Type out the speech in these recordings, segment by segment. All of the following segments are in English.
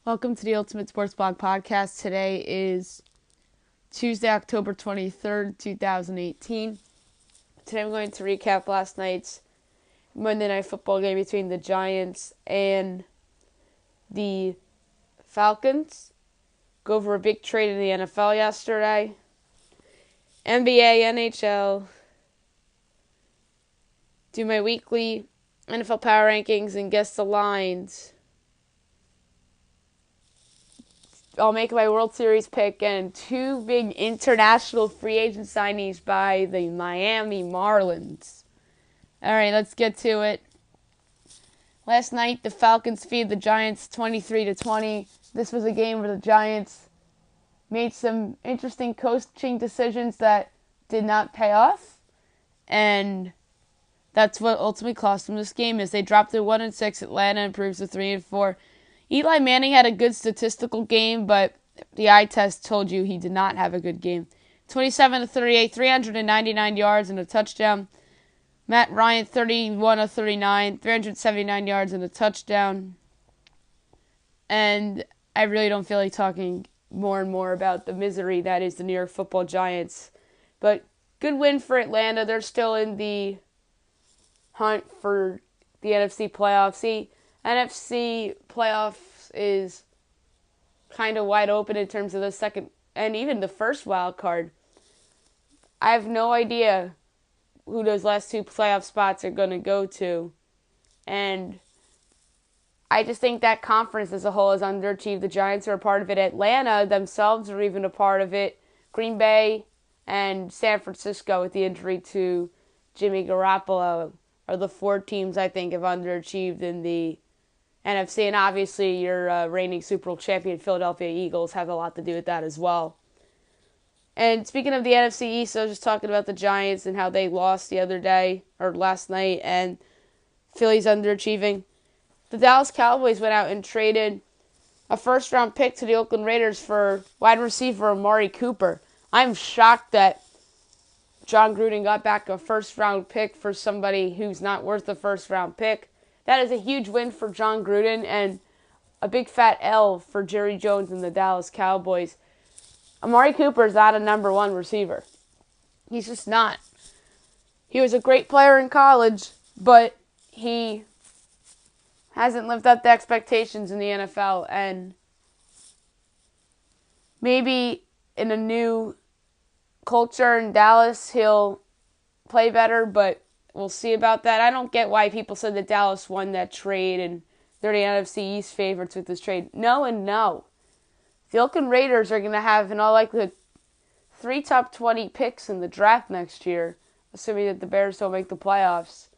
Welcome to the Ultimate Sports Blog Podcast. Today is Tuesday, October 23rd, 2018. Today I'm going to recap last night's Monday Night Football game between the Giants and the Falcons. Go over a big trade in the NFL yesterday. NBA, NHL. Do my weekly NFL power rankings and guess the lines. I'll make my World Series pick and two big international free agent signings by the Miami Marlins. All right, let's get to it. Last night, the Falcons defeated the Giants 23-20. This was a game where the Giants made some interesting coaching decisions that did not pay off, and that's what ultimately cost them this game. As they dropped to 1-6, Atlanta improves to 3-4. Eli Manning had a good statistical game, but the eye test told you he did not have a good game. 27-38, 399 yards and a touchdown. Matt Ryan, 31-39, 379 yards and a touchdown. And I really don't feel like talking more and more about the misery that is the New York Football Giants. But good win for Atlanta. They're still in the hunt for the NFC playoffs. See, NFC playoffs is kind of wide open in terms of the second and even the first wild card. I have no idea who those last two playoff spots are going to go to. And I just think that conference as a whole has underachieved. The Giants are a part of it. Atlanta themselves are even a part of it. Green Bay and San Francisco, with the injury to Jimmy Garoppolo, are the four teams I think have underachieved in the NFC, and obviously your reigning Super Bowl champion Philadelphia Eagles have a lot to do with that as well. And speaking of the NFC East, I was just talking about the Giants and how they lost the other day, or last night, and Philly's underachieving. The Dallas Cowboys went out and traded a first-round pick to the Oakland Raiders for wide receiver Amari Cooper. I'm shocked that John Gruden got back a first-round pick for somebody who's not worth a first-round pick. That is a huge win for John Gruden and a big fat L for Jerry Jones and the Dallas Cowboys. Amari Cooper is not a number one receiver. He's just not. He was a great player in college, but he hasn't lived up to expectations in the NFL. And maybe in a new culture in Dallas, he'll play better, but we'll see about that. I don't get why people said that Dallas won that trade and they're the NFC East favorites with this trade. No and no. The Oakland Raiders are going to have, in all likelihood, 3 top 20 picks in the draft next year, assuming that the Bears don't make the playoffs.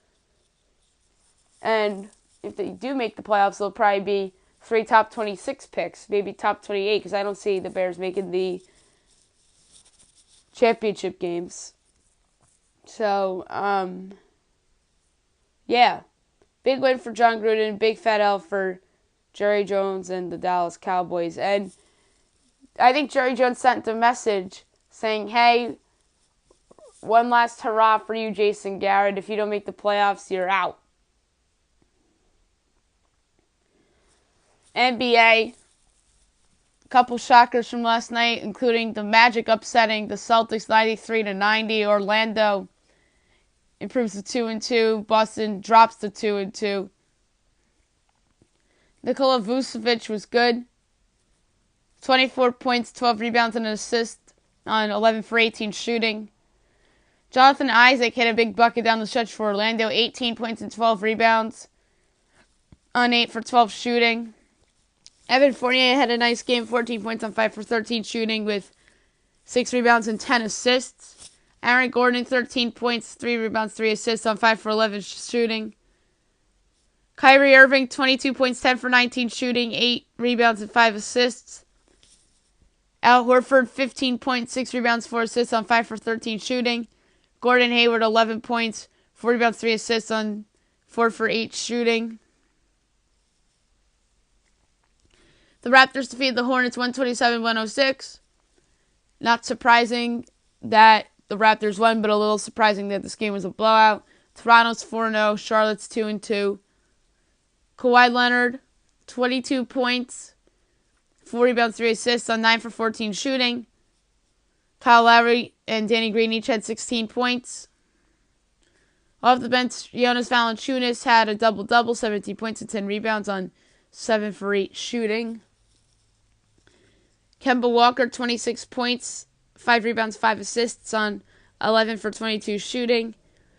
And if they do make the playoffs, it'll probably be 3 top 26 picks, maybe top 28, because I don't see the Bears making the championship games. So, yeah. Big win for John Gruden, big fat L for Jerry Jones and the Dallas Cowboys. And I think Jerry Jones sent a message saying, hey, one last hurrah for you, Jason Garrett. If you don't make the playoffs, you're out. NBA, a couple shockers from last night, including the Magic upsetting the Celtics 93-90. Orlando improves to 2-2. Boston drops to 2-2. Nikola Vucevic was good. 24 points, 12 rebounds, and an assist on 11 for 18 shooting. Jonathan Isaac hit a big bucket down the stretch for Orlando. 18 points and 12 rebounds on 8 for 12 shooting. Evan Fournier had a nice game. 14 points on 5 for 13 shooting with 6 rebounds and 10 assists. Aaron Gordon, 13 points, 3 rebounds, 3 assists on 5 for 11 shooting. Kyrie Irving, 22 points, 10 for 19 shooting, 8 rebounds and 5 assists. Al Horford, 15 points, 6 rebounds, 4 assists on 5 for 13 shooting. Gordon Hayward, 11 points, 4 rebounds, 3 assists on 4 for 8 shooting. The Raptors defeated the Hornets 127-106. Not surprising that the Raptors won, but a little surprising that this game was a blowout. Toronto's 4-0, Charlotte's 2-2. Kawhi Leonard, 22 points, 4 rebounds, 3 assists on 9 for 14 shooting. Kyle Lowry and Danny Green each had 16 points. Off the bench, Jonas Valanciunas had a double-double, 17 points and 10 rebounds on 7 for 8 shooting. Kemba Walker, 26 points, 5 rebounds, 5 assists on 11 for 22 shooting.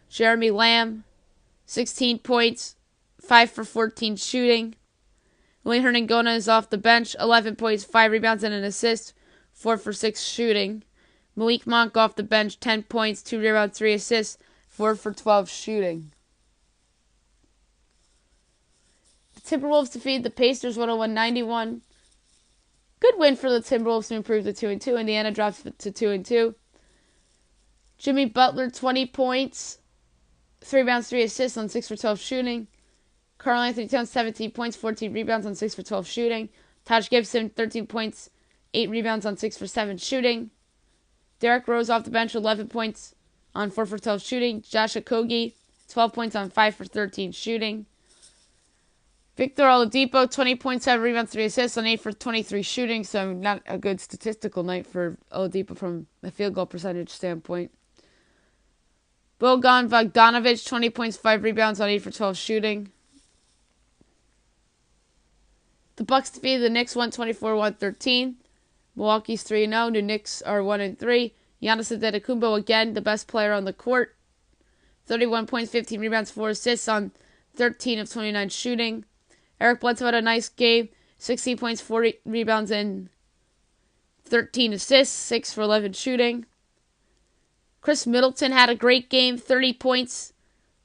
Jeremy Lamb, 16 points, 5 for 14 shooting. Willie Hernangona is off the bench, 11 points, 5 rebounds and an assist, 4 for 6 shooting. Malik Monk off the bench, 10 points, 2 rebounds, 3 assists, 4 for 12 shooting. The Timberwolves defeated the Pacers 101-91. Good win for the Timberwolves to improve to 2-2. Indiana drops to 2-2. Jimmy Butler, 20 points, 3 rebounds, 3 assists on 6 for 12 shooting. Karl-Anthony Towns, 17 points, 14 rebounds on 6 for 12 shooting. Taj Gibson, 13 points, 8 rebounds on 6 for 7 shooting. Derrick Rose off the bench, 11 points on 4 for 12 shooting. Josh Okogie, 12 points on 5 for 13 shooting. Victor Oladipo, 20 points, 7 rebounds, 3 assists on 8 for 23 shooting, so not a good statistical night for Oladipo from a field goal percentage standpoint. Bojan Bogdanovic, 20 points, 5 rebounds on 8 for 12 shooting. The Bucks defeated the Knicks 124-113. Milwaukee's 3-0. The Knicks are 1-3. Giannis Antetokounmpo, again, the best player on the court. 31 points, 15 rebounds, 4 assists on 13 of 29 shooting. Eric Bledsoe had a nice game. 16 points, 4 rebounds, and 13 assists. 6 for 11 shooting. Chris Middleton had a great game. 30 points,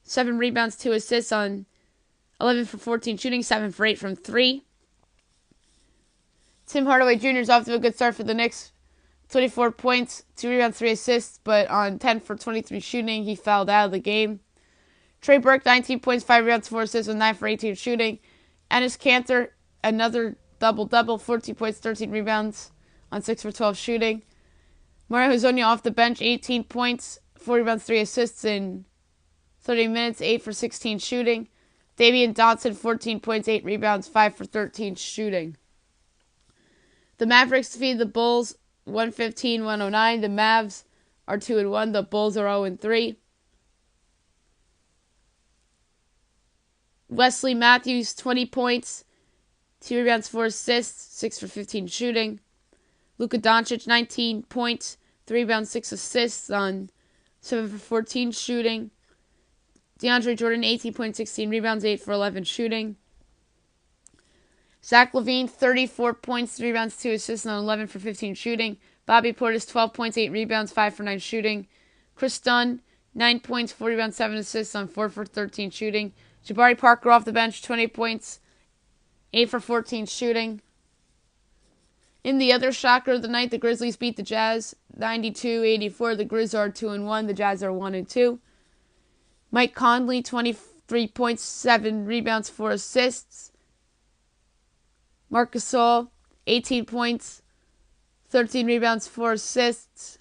7 rebounds, 2 assists on 11 for 14 shooting. 7 for 8 from 3. Tim Hardaway Jr. is off to a good start for the Knicks. 24 points, 2 rebounds, 3 assists, but on 10 for 23 shooting, he fouled out of the game. Trey Burke, 19 points, 5 rebounds, 4 assists, and 9 for 18 shooting. Enes Kanter, another double-double, 14 points, 13 rebounds on 6 for 12 shooting. Mario Hezonja off the bench, 18 points, 4 rebounds, 3 assists in 30 minutes, 8 for 16 shooting. Damian Dotson, 14 points, 8 rebounds, 5 for 13 shooting. The Mavericks defeated the Bulls 115-109. The Mavs are 2-1. The Bulls are 0-3. Wesley Matthews, 20 points, 2 rebounds, 4 assists, 6 for 15 shooting. Luka Doncic, 19 points, 3 rebounds, 6 assists on 7 for 14 shooting. DeAndre Jordan, 18 points, 16 rebounds, 8 for 11 shooting. Zach LaVine, 34 points, 3 rebounds, 2 assists on 11 for 15 shooting. Bobby Portis, 12 points, 8 rebounds, 5 for 9 shooting. Chris Dunn, 9 points, 4 rebounds, 7 assists on 4 for 13 shooting. Jabari Parker off the bench, 20 points, 8 for 14 shooting. In the other shocker of the night, the Grizzlies beat the Jazz 92-84. The Grizz are 2-1. The Jazz are 1-2. Mike Conley, 23 points, 7 rebounds, 4 assists. Marc Gasol, 18 points, 13 rebounds, 4 assists.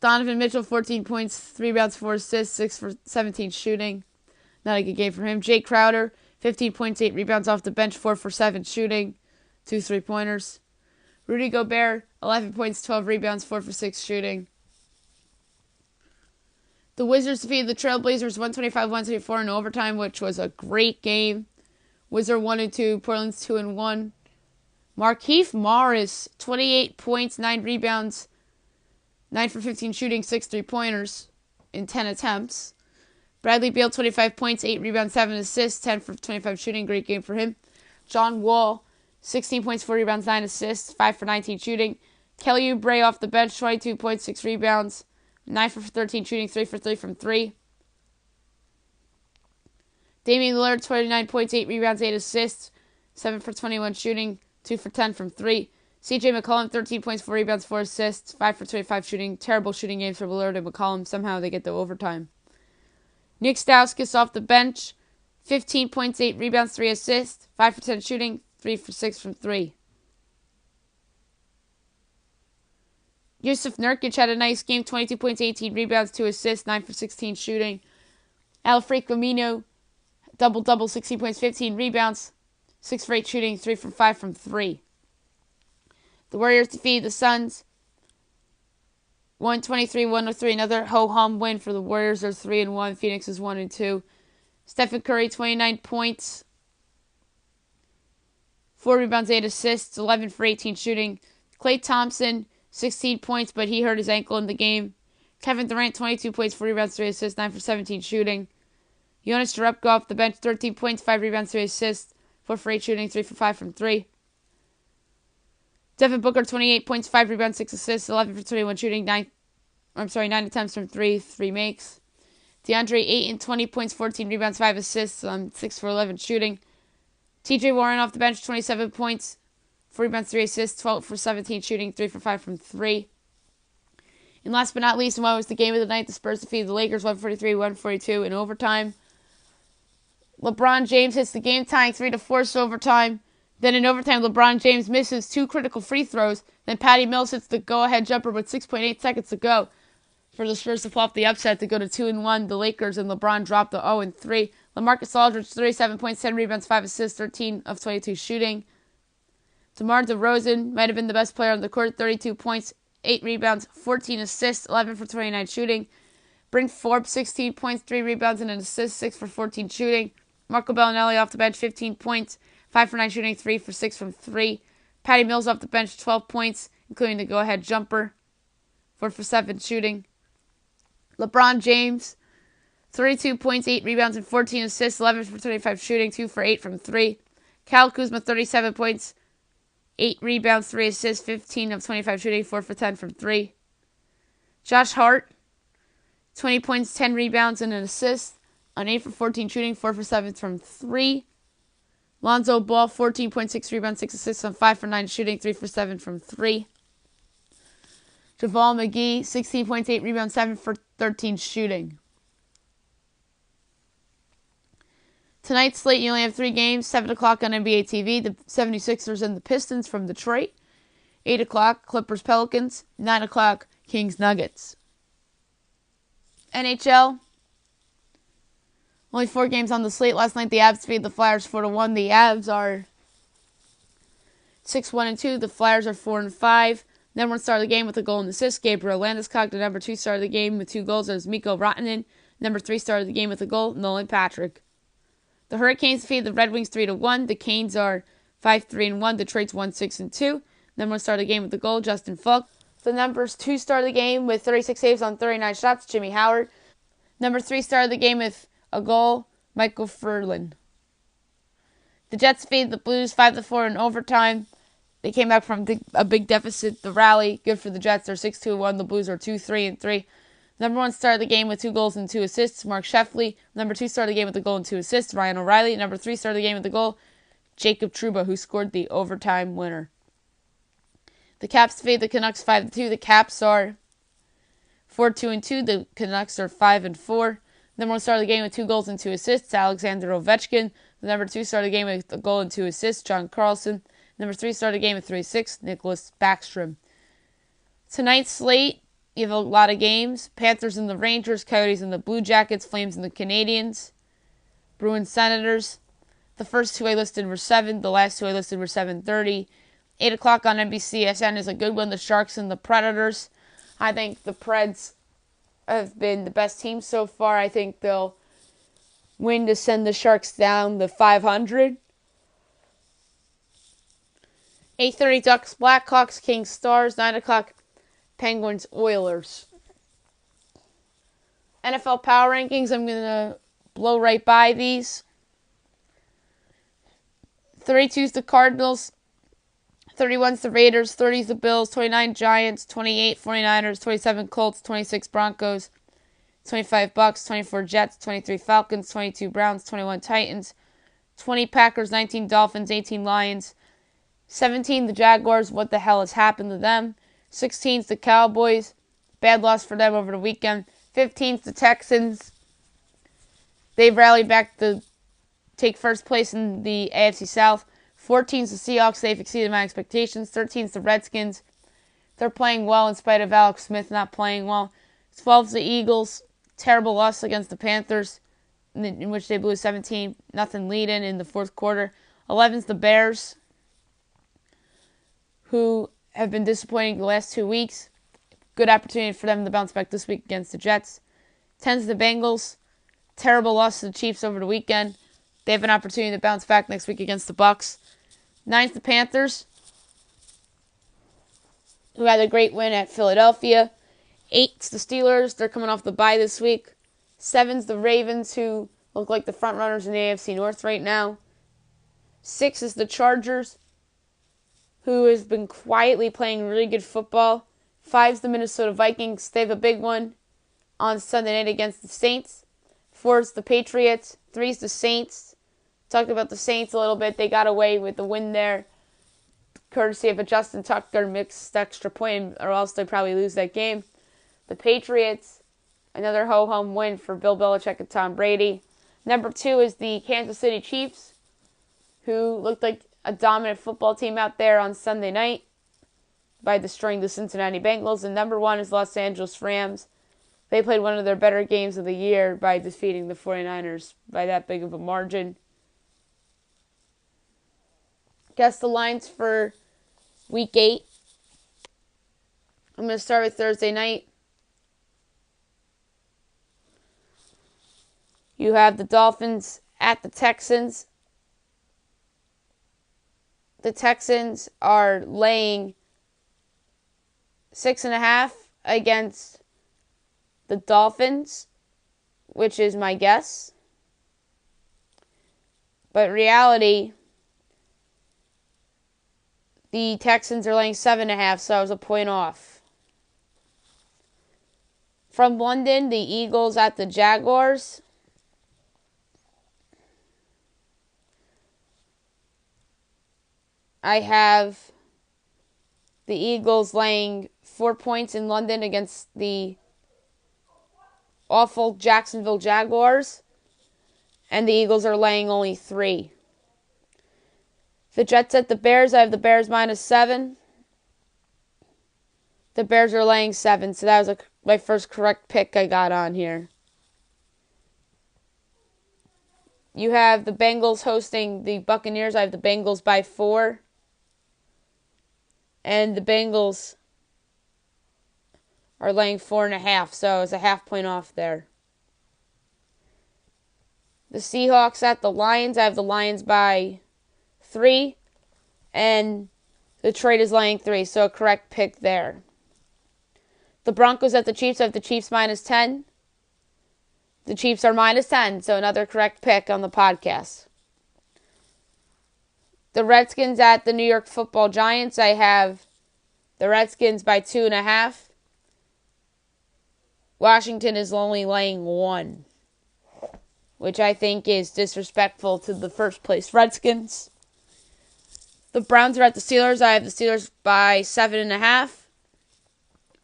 Donovan Mitchell, 14 points, 3 rebounds, 4 assists, 6 for 17 shooting. Not a good game for him. Jay Crowder, 15 points, 8 rebounds off the bench, 4 for 7 shooting, 2 3-pointers. Rudy Gobert, 11 points, 12 rebounds, 4 for 6 shooting. The Wizards defeated the Trailblazers 125-124 in overtime, which was a great game. Wizards 1-2, Portland's 2-1. Markieff Morris, 28 points, 9 rebounds, 9 for 15 shooting, 6 3-pointers in 10 attempts. Bradley Beal, 25 points, 8 rebounds, 7 assists, 10 for 25 shooting. Great game for him. John Wall, 16 points, 4 rebounds, 9 assists, 5 for 19 shooting. Kelly Oubre off the bench, 22 points, 6 rebounds, 9 for 13 shooting, 3 for 3 from 3. Damian Lillard, 29 points, 8 rebounds, 8 assists, 7 for 21 shooting, 2 for 10 from 3. CJ McCollum, 13 points, 4 rebounds, 4 assists, 5 for 25 shooting. Terrible shooting games for Lillard and McCollum. Somehow they get the overtime. Nick Stauskas off the bench, 15 points, 8 rebounds, 3 assists, 5 for 10 shooting, 3 for 6 from 3. Yusuf Nurkic had a nice game, 22 points, 18 rebounds, 2 assists, 9 for 16 shooting. Alfredo Camino, double-double, 16 points, 15 rebounds, 6 for 8 shooting, 3 for 5 from 3. The Warriors defeated the Suns 123-103. Another ho-hum win for the Warriors. They're 3-1. Phoenix is 1-2. Stephen Curry, 29 points, 4 rebounds, 8 assists, 11 for 18 shooting. Klay Thompson, 16 points, but he hurt his ankle in the game. Kevin Durant, 22 points, 4 rebounds, 3 assists, 9 for 17 shooting. Jonas Jerebko off the bench, 13 points, 5 rebounds, 3 assists, 4 for 8 shooting, 3 for 5 from 3. Devin Booker, 28 points, 5 rebounds, 6 assists, 11 for 21 shooting, 9 attempts from 3, 3 makes. DeAndre Ayton, 20 points, 14 rebounds, 5 assists, 6 for 11 shooting. TJ Warren off the bench, 27 points, 4 rebounds, 3 assists, 12 for 17 shooting, 3 for 5 from 3. And last but not least, and what was the game of the night, the Spurs defeated the Lakers 143-142 in overtime. LeBron James hits the game-tying 3 to force overtime. Then in overtime, LeBron James misses 2 critical free throws. Then Patty Mills hits the go-ahead jumper with 6.8 seconds to go for the Spurs to pull off the upset to go to 2-1. The Lakers and LeBron dropped to 0-3. LaMarcus Aldridge, 37 points, 10 rebounds, 5 assists, 13 of 22 shooting. DeMar DeRozan might have been the best player on the court, 32 points, 8 rebounds, 14 assists, 11 for 29 shooting. Bryn Forbes, 16 points, 3 rebounds, and an assist, 6 for 14 shooting. Marco Bellinelli off the bench, 15 points, 5 for 9 shooting, 3 for 6 from 3. Patty Mills off the bench, 12 points, including the go-ahead jumper, 4 for 7 shooting. LeBron James, 32 points, 8 rebounds, and 14 assists, 11 for 25 shooting, 2 for 8 from 3. Kyle Kuzma, 37 points, 8 rebounds, 3 assists, 15 of 25 shooting, 4 for 10 from 3. Josh Hart, 20 points, 10 rebounds, and an assist on 8 for 14 shooting, 4 for 7 from 3. Lonzo Ball, 14.6 rebounds, 6 assists on 5 for 9 shooting, 3 for 7 from 3. JaVale McGee, 16 points, 8 rebounds, 7 for 13 shooting. Tonight's slate, you only have 3 games. 7 o'clock on NBA TV, the 76ers and the Pistons from Detroit. 8 o'clock, Clippers-Pelicans. 9 o'clock, Kings-Nuggets. NHL, only 4 games on the slate. Last night, the Avs defeated the Flyers 4-1. The Avs are 6-1-2. The Flyers are 4-5. Number 1 star of the game with a goal and assist, Gabriel Landeskog. The number 2 star of the game with 2 goals is Mikko Rantanen. Number 3 star of the game with a goal, Nolan Patrick. The Hurricanes defeated the Red Wings 3-1. The Canes are 5-3-1. Detroit's 1-6-2. Number 1 star of the game with a goal, Justin Falk. The number 2 star of the game with 36 saves on 39 shots, Jimmy Howard. Number 3 star of the game with a goal, Michael Furlan. The Jets defeated the Blues 5-4 in overtime. They came back from a big deficit. The rally, good for the Jets. They're 6-2-1. The Blues are 2-3-3. Number 1 star of the game with 2 goals and 2 assists, Mark Sheffley. Number 2 star of the game with a goal and 2 assists, Ryan O'Reilly. Number 3 star of the game with a goal, Jacob Trouba, who scored the overtime winner. The Caps defeated the Canucks 5-2. The Caps are 4-2-2. The Canucks are 5-4. Number 1 star of the game with 2 goals and 2 assists, Alexander Ovechkin. The number 2 star of the game with a goal and 2 assists, John Carlson. Number 3 star of the game with 3 assists, Nicholas Backstrom. Tonight's slate, you have a lot of games. Panthers and the Rangers, Coyotes and the Blue Jackets, Flames and the Canadiens, Bruins, Senators. The first 2 I listed were 7. The last 2 I listed were 7:30. 8 o'clock on NBCSN is a good one. The Sharks and the Predators. I think the Preds have been the best team so far. I think they'll win to send the Sharks down to 500. 8:30 Ducks, Blackhawks, Kings, Stars. 9 o'clock Penguins, Oilers. NFL Power Rankings, I'm going to blow right by these. 32 is the Cardinals. 31 is the Raiders. 30 is the Bills. 29 Giants. 28 49ers. 27 Colts. 26 Broncos. 25 Bucks. 24 Jets. 23 Falcons. 22 Browns. 21 Titans. 20 Packers. 19 Dolphins. 18 Lions. 17 the Jaguars. What the hell has happened to them? 16 is the Cowboys. Bad loss for them over the weekend. 15 is the Texans. They've rallied back to take first place in the AFC South. 14 is the Seahawks. They've exceeded my expectations. 13 is the Redskins. They're playing well in spite of Alex Smith not playing well. 12 is the Eagles. Terrible loss against the Panthers, in which they blew a 17-0 lead in the fourth quarter. 11's the Bears, who have been disappointing the last 2 weeks. Good opportunity for them to bounce back this week against the Jets. 10's the Bengals. Terrible loss to the Chiefs over the weekend. They have an opportunity to bounce back next week against the Bucs. 9's the Panthers, who had a great win at Philadelphia. 8's the Steelers. They're coming off the bye this week. 7's the Ravens, who look like the front runners in the AFC North right now. 6 is the Chargers, who has been quietly playing really good football. 5's the Minnesota Vikings. They have a big one on Sunday night against the Saints. 4's the Patriots. 3's the Saints. Talked about the Saints a little bit. They got away with the win there, courtesy of a Justin Tucker mixed extra point, or else they'd probably lose that game. The Patriots, another ho-hum win for Bill Belichick and Tom Brady. Number 2 is the Kansas City Chiefs, who looked like a dominant football team out there on Sunday night by destroying the Cincinnati Bengals. And number 1 is Los Angeles Rams. They played one of their better games of the year by defeating the 49ers by that big of a margin. Guess the lines for Week 8. I'm going to start with Thursday night. You have the Dolphins at the Texans. The Texans are laying 6.5 against the Dolphins, which is my guess. But in reality, the Texans are laying 7.5, so I was a point off. From London, the Eagles at the Jaguars. I have the Eagles laying 4 points in London against the awful Jacksonville Jaguars. And the Eagles are laying only 3. The Jets at the Bears. I have the Bears -7. The Bears are laying 7. So that was my first correct pick I got on here. You have the Bengals hosting the Buccaneers. I have the Bengals by 4. And the Bengals are laying 4.5, so it's a half point off there. The Seahawks at the Lions. I have the Lions by 3. And Detroit is laying 3, so a correct pick there. The Broncos at the Chiefs. I have the Chiefs -10. The Chiefs are -10, so another correct pick on the podcast. The Redskins at the New York Football Giants. I have the Redskins by 2.5. Washington is only laying 1, which I think is disrespectful to the first place Redskins. The Browns are at the Steelers. I have the Steelers by 7.5.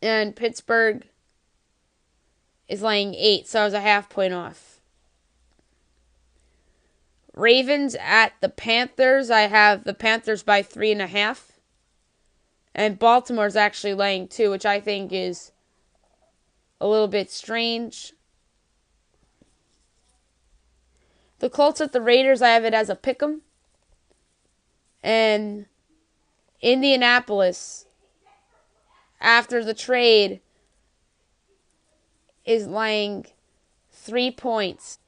And Pittsburgh is laying 8, so I was a half point off. Ravens at the Panthers. I have the Panthers by 3.5. And Baltimore's actually laying 2, which I think is a little bit strange. The Colts at the Raiders. I have it as a pick'em. And Indianapolis, after the trade, is laying 3 points.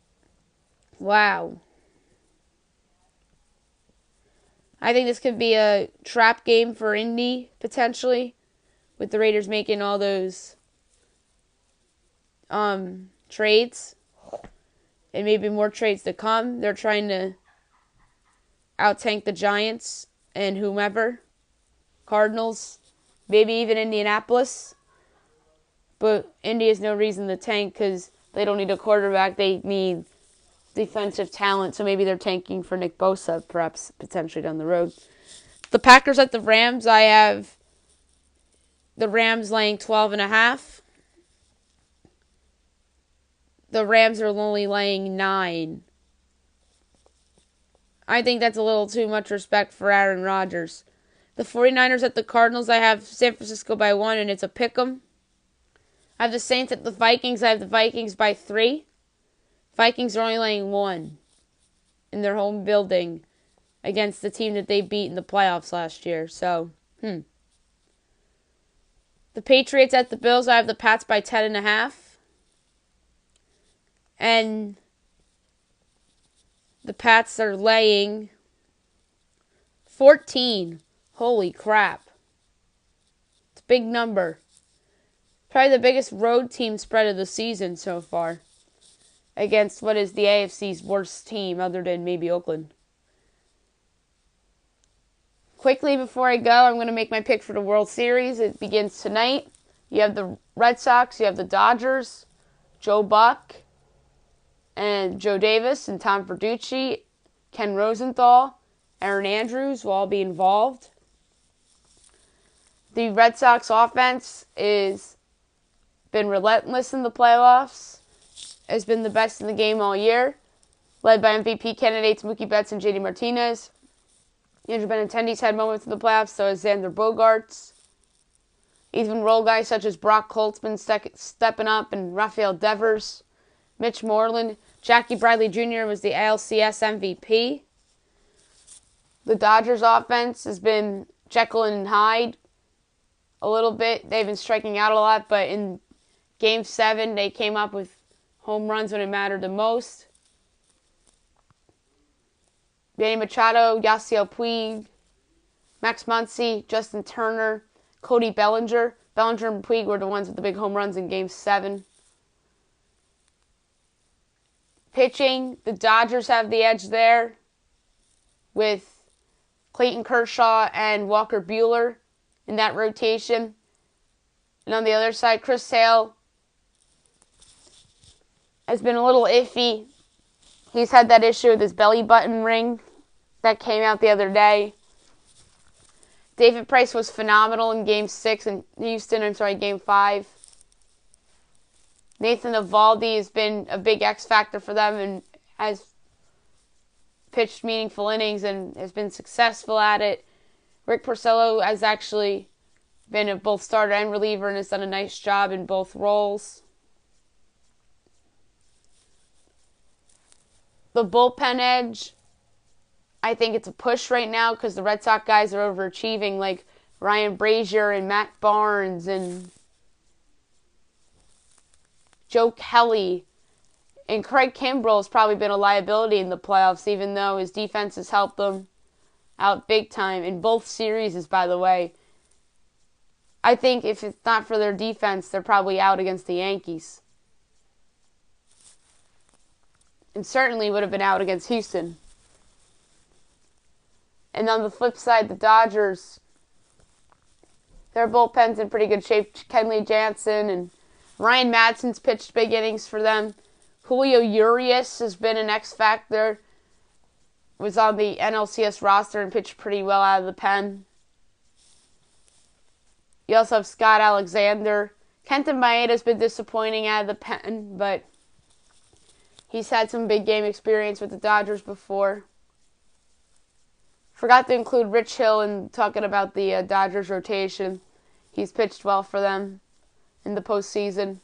Wow. I think this could be a trap game for Indy, potentially, with the Raiders making all those trades. And maybe more trades to come. They're trying to out-tank the Giants and whomever. Cardinals, maybe even Indianapolis. But Indy has no reason to tank because they don't need a quarterback. They need defensive talent, so maybe they're tanking for Nick Bosa, perhaps, potentially down the road. The Packers at the Rams. I have the Rams laying 12.5. The Rams are only laying 9. I think that's a little too much respect for Aaron Rodgers. The 49ers at the Cardinals. I have San Francisco by 1, and it's a pick'em. I have the Saints at the Vikings. I have the Vikings by 3. Vikings are only laying 1 in their home building against the team that they beat in the playoffs last year. So, The Patriots at the Bills, I have the Pats by 10.5. And the Pats are laying 14. Holy crap. It's a big number. Probably the biggest road team spread of the season so far. Against what is the AFC's worst team other than maybe Oakland. Quickly before I go, I'm going to make my pick for the World Series. It begins tonight. You have the Red Sox, you have the Dodgers, Joe Buck, and Joe Davis, and Tom Verducci, Ken Rosenthal, Aaron Andrews will all be involved. The Red Sox offense has been relentless in the playoffs. Has been the best in the game all year, led by MVP candidates Mookie Betts and JD Martinez. Andrew Benintendi's had moments in the playoffs, so has Xander Bogaerts. Even role guys such as Brock Holtzman stepping up, and Rafael Devers, Mitch Moreland. Jackie Bradley Jr. was the ALCS MVP. The Dodgers offense has been Jekyll and Hyde a little bit. They've been striking out a lot, but in Game 7, they came up with home runs when it mattered the most. Manny Machado, Yasiel Puig, Max Muncy, Justin Turner, Cody Bellinger. Bellinger and Puig were the ones with the big home runs in Game 7. Pitching, the Dodgers have the edge there with Clayton Kershaw and Walker Buehler in that rotation. And on the other side, Chris Sale has been a little iffy. He's had that issue with his belly button ring that came out the other day. David Price was phenomenal in Game 5. Nathan Eovaldi has been a big X factor for them and has pitched meaningful innings and has been successful at it. Rick Porcello has actually been a both starter and reliever and has done a nice job in both roles. The bullpen edge, I think it's a push right now because the Red Sox guys are overachieving, like Ryan Brazier and Matt Barnes and Joe Kelly. And Craig Kimbrell has probably been a liability in the playoffs, even though his defense has helped them out big time in both series, by the way. I think if it's not for their defense, they're probably out against the Yankees. And certainly would have been out against Houston. And on the flip side, the Dodgers, their bullpen's in pretty good shape. Kenley Jansen and Ryan Madsen's pitched big innings for them. Julio Urias has been an X factor. Was on the NLCS roster and pitched pretty well out of the pen. You also have Scott Alexander. Kenta Maeda's been disappointing out of the pen, but he's had some big game experience with the Dodgers before. Forgot to include Rich Hill in talking about the Dodgers rotation. He's pitched well for them in the postseason.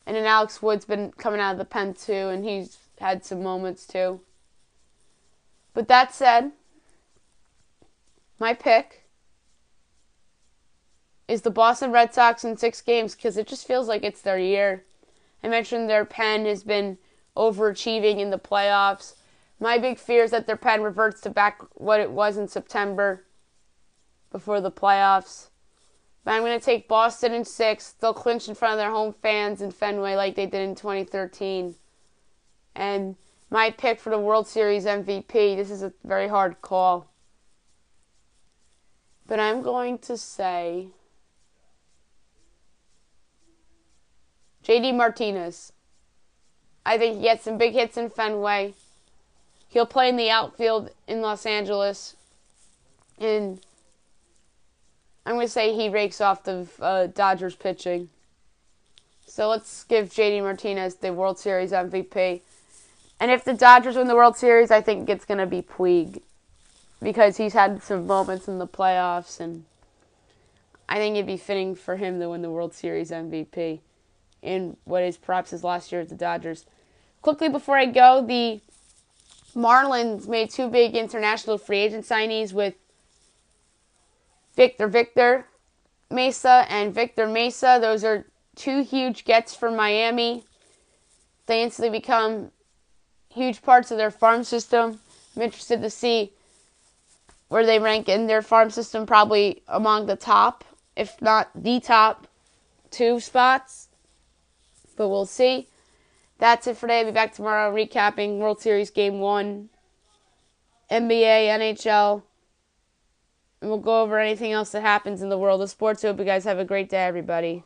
And then Alex Wood's been coming out of the pen too, and he's had some moments too. But that said, my pick is the Boston Red Sox in 6 games because it just feels like it's their year. I mentioned their pen has been overachieving in the playoffs. My big fear is that their pen reverts to back what it was in September before the playoffs. But I'm going to take Boston in 6. They'll clinch in front of their home fans in Fenway like they did in 2013. And my pick for the World Series MVP, this is a very hard call. But I'm going to say JD Martinez. I think he gets some big hits in Fenway. He'll play in the outfield in Los Angeles. And I'm going to say he rakes off the Dodgers pitching. So let's give JD Martinez the World Series MVP. And if the Dodgers win the World Series, I think it's going to be Puig. Because he's had some moments in the playoffs. And I think it'd be fitting for him to win the World Series MVP in what is perhaps his last year at the Dodgers. Quickly before I go, the Marlins made two big international free agent signees with Victor Mesa and Victor Mesa. Those are two huge gets for Miami. They instantly become huge parts of their farm system. I'm interested to see where they rank in their farm system, probably among the top, if not the top two spots. But we'll see. That's it for today. I'll be back tomorrow recapping World Series Game 1, NBA, NHL, and we'll go over anything else that happens in the world of sports. I hope you guys have a great day, everybody.